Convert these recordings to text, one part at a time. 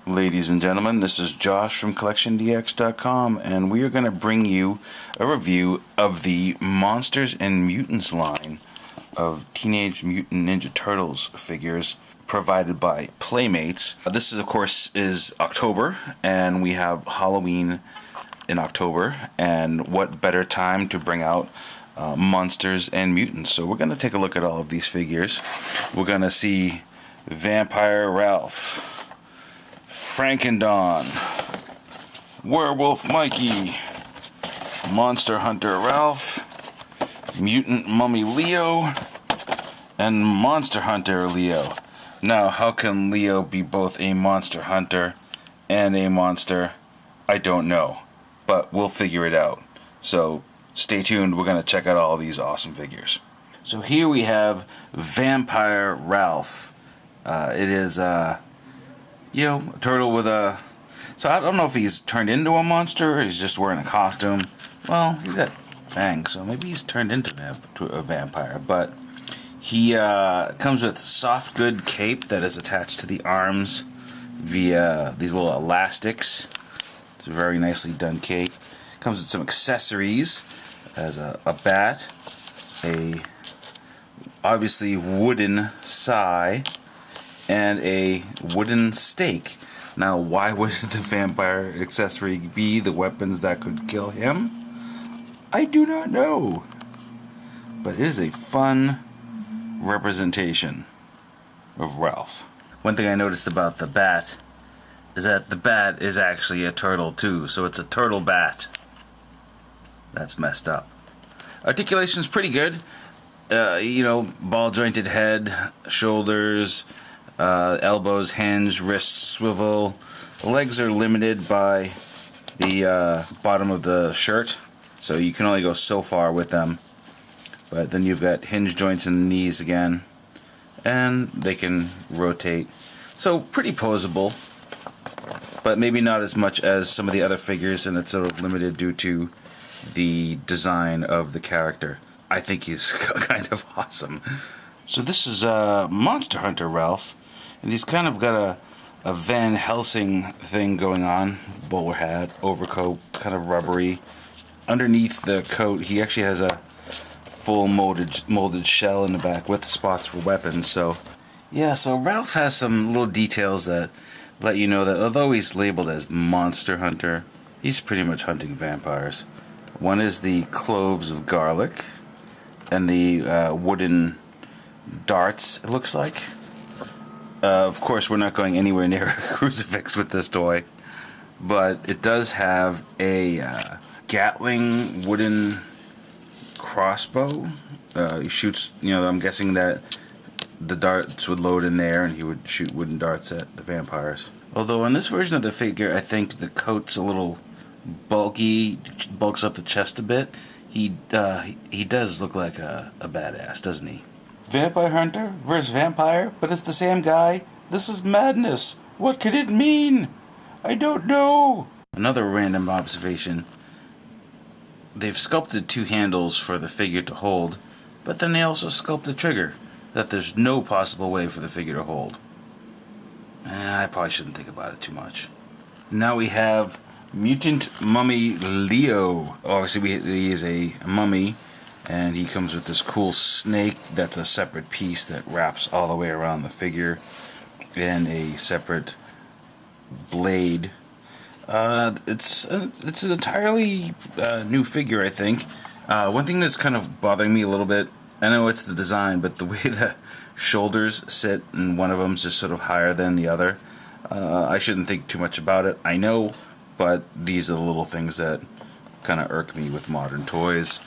Ladies and gentlemen, this is Josh from CollectionDX.com, and we are going to bring you a review of the Monsters and Mutants line of Teenage Mutant Ninja Turtles figures provided by Playmates. This is, of course, is October, and we have Halloween in October, and what better time to bring out Monsters and Mutants. So we're going to take a look at all of these figures. We're going to see Vampire Ralph, Frankendon, Werewolf Mikey, Monster Hunter Ralph, Mutant Mummy Leo, and Monster Hunter Leo. Now, how can Leo be both a monster hunter and a monster? I don't know, but we'll figure it out. So stay tuned, we're going to check out all these awesome figures. So here we have Vampire Ralph. It is a turtle with a... So I don't know if he's turned into a monster or he's just wearing a costume. Well, he's got fangs, so maybe he's turned into a vampire. But he comes with soft good cape that is attached to the arms via these little elastics. It's a very nicely done cape. Comes with some accessories as a bat, a obviously wooden sai, and a wooden stake. Now, why would the vampire accessory be the weapons that could kill him? I do not know. But it is a fun representation of Ralph. One thing I noticed about the bat is that the bat is actually a turtle too, so it's a turtle bat. That's messed up. Articulation's pretty good. Ball jointed head, shoulders, elbows hinge, wrists swivel. The legs are limited by the bottom of the shirt, so you can only go so far with them. But then you've got hinge joints in the knees again, and they can rotate. So pretty posable, but maybe not as much as some of the other figures, and it's sort of limited due to the design of the character. I think he's kind of awesome. So this is Monster Hunter Ralph, and he's kind of got a Van Helsing thing going on. Bowler hat, overcoat, kind of rubbery. Underneath the coat, he actually has a full molded shell in the back with spots for weapons. So Ralph has some little details that let you know that although he's labeled as Monster Hunter, he's pretty much hunting vampires. One is the cloves of garlic, and the wooden darts, it looks like. Of course, we're not going anywhere near a crucifix with this toy, but it does have a Gatling wooden crossbow. He shoots, I'm guessing that the darts would load in there and he would shoot wooden darts at the vampires. Although in this version of the figure, I think the coat's a little bulky, bulks up the chest a bit. He does look like a badass, doesn't he? Vampire Hunter versus Vampire, but it's the same guy. This is madness. What could it mean? I don't know. Another random observation. They've sculpted two handles for the figure to hold, but then they also sculpted a trigger that there's no possible way for the figure to hold. I probably shouldn't think about it too much. Now we have Mutant Mummy Leo. Obviously, he is a mummy, and he comes with this cool snake that's a separate piece that wraps all the way around the figure, and a separate blade. It's an entirely new figure, I think. One thing that's kind of bothering me a little bit, I know it's the design, but the way the shoulders sit, and one of them's just sort of higher than the other. I shouldn't think too much about it, I know, but these are the little things that kind of irk me with modern toys.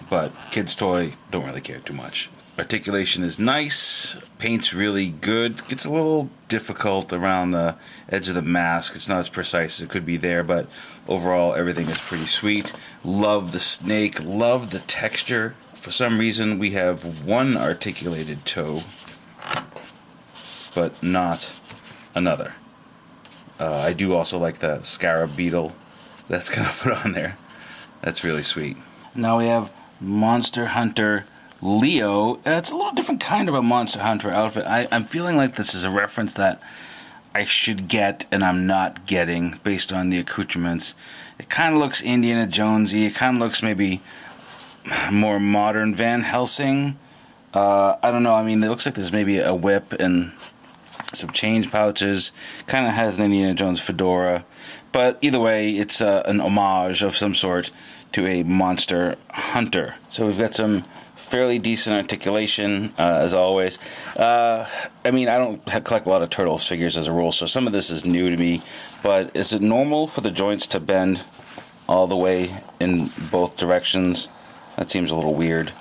But kids' toy, don't really care too much. Articulation is nice, paint's really good. Gets a little difficult around the edge of the mask. It's not as precise as it could be there, but overall everything is pretty sweet. Love the snake, love the texture. For some reason we have one articulated toe, but not another. I do also like the scarab beetle that's kind of put on there. That's really sweet. Now we have Monster Hunter Leo. It's a little different kind of a Monster Hunter outfit. I'm feeling like this is a reference that I should get and I'm not getting based on the accoutrements. It kind of looks Indiana Jonesy. It kind of looks maybe more modern Van Helsing. I don't know. I mean, it looks like there's maybe a whip and some change pouches. Kind of has an Indiana Jones fedora. But either way, it's an homage of some sort to a monster hunter. So we've got some fairly decent articulation, as always. I mean, I don't collect a lot of Turtles figures as a rule, so some of this is new to me. But is it normal for the joints to bend all the way in both directions? That seems a little weird,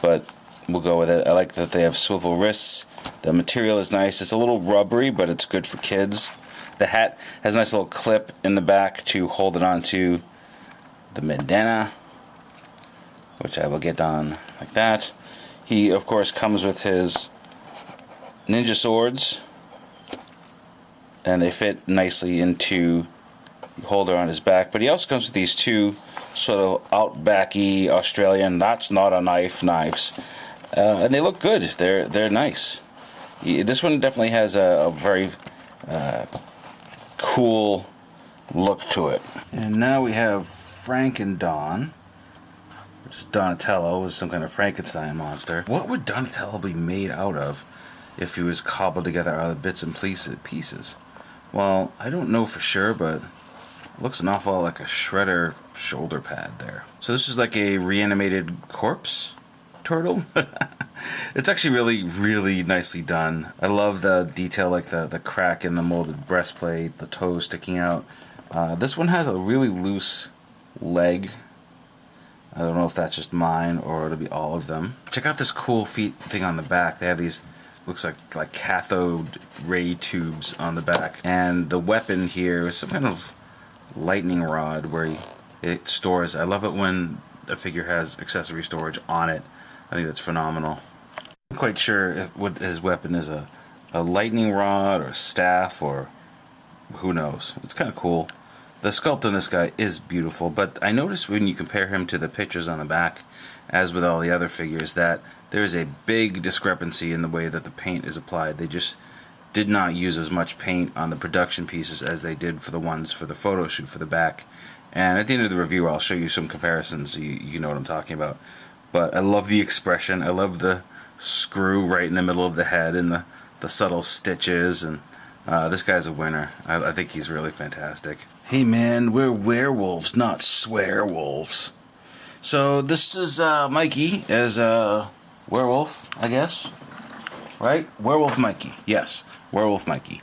but we'll go with it. I like that they have swivel wrists. The material is nice. It's a little rubbery, but it's good for kids. The hat has a nice little clip in the back to hold it onto the bandana, which I will get on like that. He, of course, comes with his ninja swords, and they fit nicely into the holder on his back. But he also comes with these two sort of outbacky Australian, that's not a knife, knives. And they look good. They're nice. This one definitely has a very cool look to it. And now we have Frank and Don, which is Donatello, is some kind of Frankenstein monster. What would Donatello be made out of if he was cobbled together out of bits and pieces? Well, I don't know for sure, but it looks an awful lot like a Shredder shoulder pad there. So this is like a reanimated corpse turtle. It's actually really, really nicely done. I love the detail, like the crack in the molded breastplate, the toes sticking out. This one has a really loose leg. I don't know if that's just mine or it'll be all of them. Check out this cool feet thing on the back. They have these, looks like cathode ray tubes on the back. And the weapon here is some kind of lightning rod where it stores. I love it when a figure has accessory storage on it. I think that's phenomenal. I'm quite sure what his weapon is, a lightning rod or a staff or who knows. It's kind of cool. The sculpt on this guy is beautiful, but I noticed when you compare him to the pictures on the back, as with all the other figures, that there is a big discrepancy in the way that the paint is applied. They just did not use as much paint on the production pieces as they did for the ones for the photo shoot for the back. And at the end of the review, I'll show you some comparisons so you know what I'm talking about. But I love the expression. I love the screw right in the middle of the head and the subtle stitches. And this guy's a winner. I think he's really fantastic. Hey man, we're werewolves, not swearwolves. So this is Mikey as a werewolf, I guess. Right? Werewolf Mikey. Yes, Werewolf Mikey.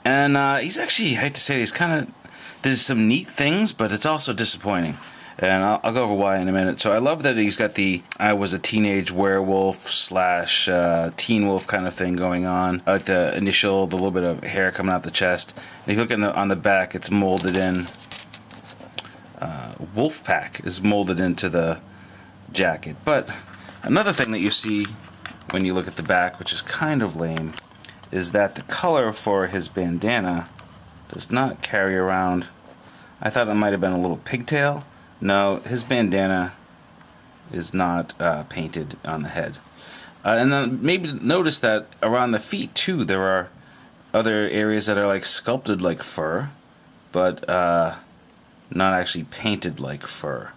And he's actually, I hate to say it, he's kind of, there's some neat things, but it's also disappointing. And I'll go over why in a minute. So I love that he's got the I was a teenage werewolf slash teen wolf kind of thing going on. I like the little bit of hair coming out the chest. And if you look on the back, it's molded in. Wolfpack is molded into the jacket. But another thing that you see when you look at the back, which is kind of lame, is that the color for his bandana does not carry around. I thought it might have been a little pigtail. No, his bandana is not painted on the head. And then maybe notice that around the feet too, there are other areas that are like sculpted like fur, but not actually painted like fur.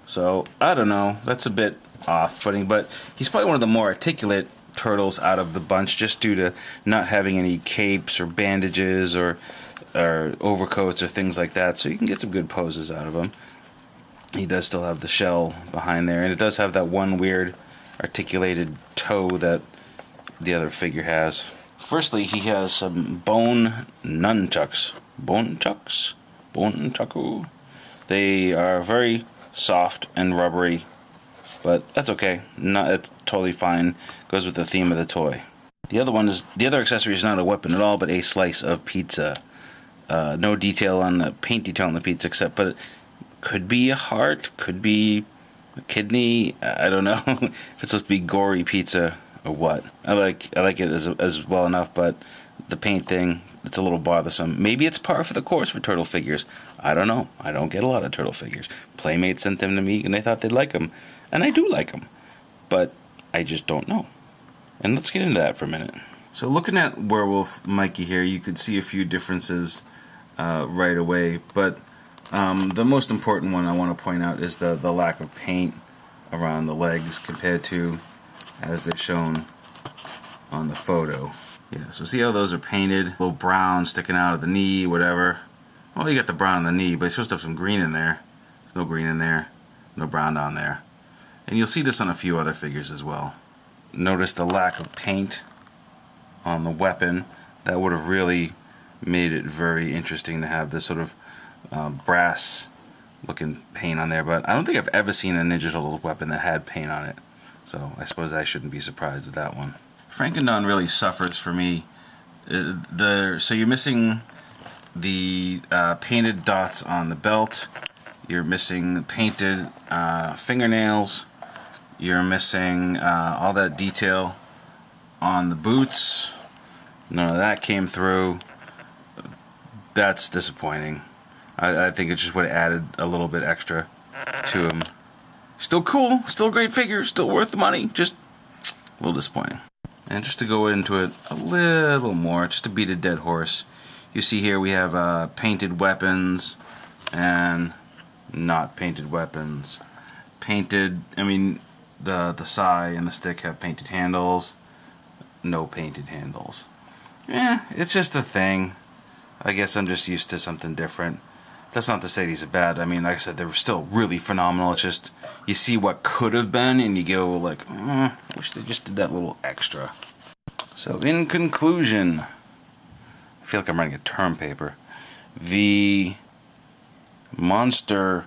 So I don't know, that's a bit off-putting, but he's probably one of the more articulate turtles out of the bunch, just due to not having any capes or bandages or overcoats or things like that. So you can get some good poses out of him. He does still have the shell behind there, and it does have that one weird articulated toe that the other figure has. Firstly, he has some bone nunchucks. Bone nunchaku. They are very soft and rubbery, but that's okay. It's totally fine. Goes with the theme of the toy. The other accessory is not a weapon at all, but a slice of pizza. No detail on the paint detail on the pizza, except but. Could be a heart, could be a kidney. I don't know if it's supposed to be gory pizza or what. I like it as well enough, but the paint thing, it's a little bothersome. Maybe it's par for the course for turtle figures. I don't know. I don't get a lot of turtle figures. Playmates sent them to me, and they thought they'd like them, and I do like them, but I just don't know. And let's get into that for a minute. So looking at Werewolf Mikey here, you could see a few differences right away, but the most important one I want to point out is the lack of paint around the legs compared to as they're shown on the photo. Yeah, so see how those are painted? A little brown sticking out of the knee, whatever. Well, you got the brown on the knee, but you're supposed to have some green in there. There's no green in there, no brown down there. And you'll see this on a few other figures as well. Notice the lack of paint on the weapon. That would have really made it very interesting to have this sort of brass looking paint on there, but I don't think I've ever seen a Ninja Turtles weapon that had paint on it, so I suppose I shouldn't be surprised at that one. Frankendon really suffers for me. So you're missing the painted dots on the belt, you're missing painted fingernails, you're missing all that detail on the boots. None of that came through. That's disappointing. I think it just would have added a little bit extra to him. Still cool, still a great figure, still worth the money, just a little disappointing. And just to go into it a little more, just to beat a dead horse, you see here we have painted weapons and not painted weapons. Painted, I mean, the sai and the stick have painted handles, no painted handles. It's just a thing. I guess I'm just used to something different. That's not to say these are bad. I mean, like I said, they were still really phenomenal. It's just, you see what could have been, and you go like, wish they just did that little extra. So in conclusion, I feel like I'm writing a term paper. The Monster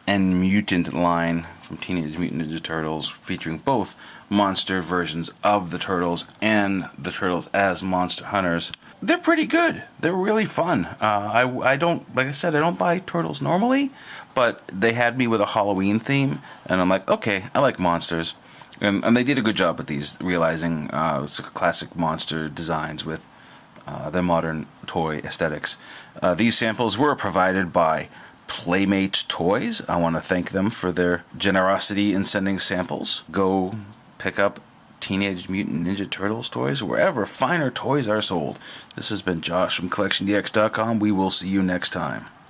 and Mutant line from Teenage Mutant Ninja Turtles, featuring both monster versions of the Turtles and the Turtles as monster hunters, they're pretty good. They're really fun. I don't, like I said, I don't buy Turtles normally, but they had me with a Halloween theme, and I'm like, okay, I like monsters. And they did a good job with these, realizing it's classic monster designs with their modern toy aesthetics. These samples were provided by Playmates Toys. I want to thank them for their generosity in sending samples. Go pick up Teenage Mutant Ninja Turtles toys wherever finer toys are sold. This has been Josh from CollectionDX.com. We will see you next time.